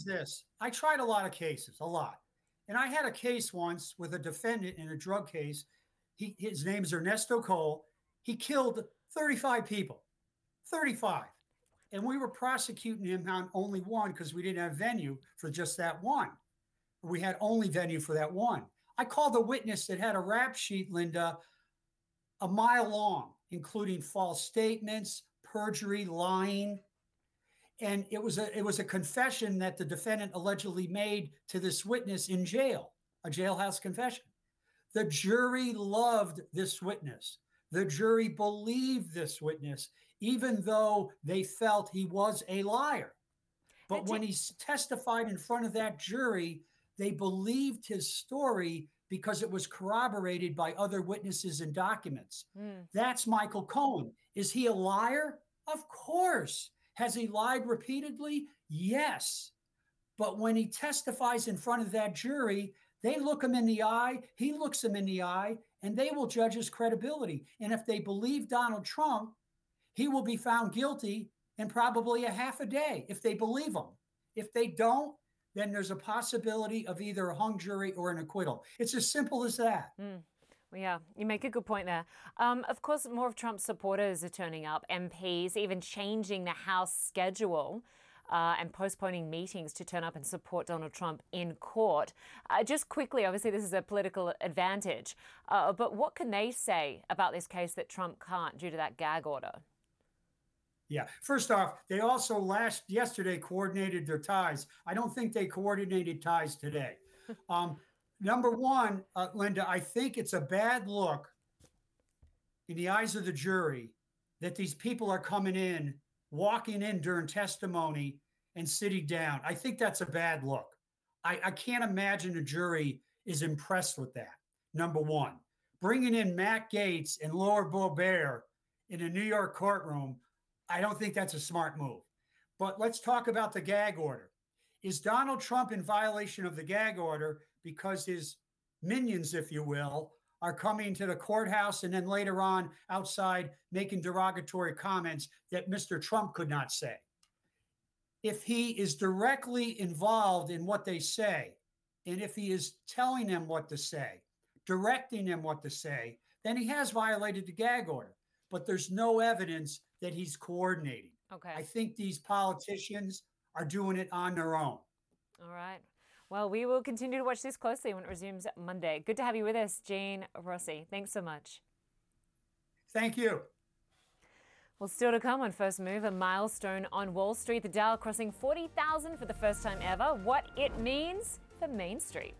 is this. I tried a lot of cases, a lot. And I had a case once with a defendant in a drug case. His name is Ernesto Cole. He killed 35 people, 35. And we were prosecuting him on only one because we didn't have venue for just that one. We had only venue for that one. I called a witness that had a rap sheet, Lynda, a mile long, including false statements, perjury, lying. And it was a confession that the defendant allegedly made to this witness in jail, a jailhouse confession. The jury loved this witness. The jury believed this witness, even though they felt he was a liar. But when he testified in front of that jury, they believed his story because it was corroborated by other witnesses and documents. That's Michael Cohen. Is he a liar? Of course. Has he lied repeatedly? Yes. But when he testifies in front of that jury, they look him in the eye, he looks them in the eye, and they will judge his credibility. And if they believe Donald Trump, he will be found guilty in probably a half a day if they believe him. If they don't, then there's a possibility of either a hung jury or an acquittal. It's as simple as that. Well, yeah, you make a good point there. Of course, more of Trump's supporters are turning up, MPs, even changing the House schedule and postponing meetings to turn up and support Donald Trump in court. Just quickly, obviously, this is a political advantage, but what can they say about this case that Trump can't due to that gag order? Yeah. First off, they also yesterday coordinated their ties. I don't think they coordinated ties today. Number one, Lynda, I think it's a bad look in the eyes of the jury that these people are coming in, walking in during testimony and sitting down. I think that's a bad look. I can't imagine a jury is impressed with that. Number one, bringing in Matt Gaetz and Laura Boebert in a New York courtroom, I don't think that's a smart move. But let's talk about the gag order. Is Donald Trump in violation of the gag order because his minions, if you will, are coming to the courthouse and then later on outside making derogatory comments that Mr. Trump could not say? If he is directly involved in what they say, and if he is telling them what to say, directing them what to say, then he has violated the gag order. But there's no evidence that he's coordinating. Okay. I think these politicians are doing it on their own. All right. Well, we will continue to watch this closely when it resumes Monday. Good to have you with us, Gene Rossi. Thanks so much. Thank you. Well, still to come on First Move, a milestone on Wall Street. The Dow crossing 40,000 for the first time ever. What it means for Main Street.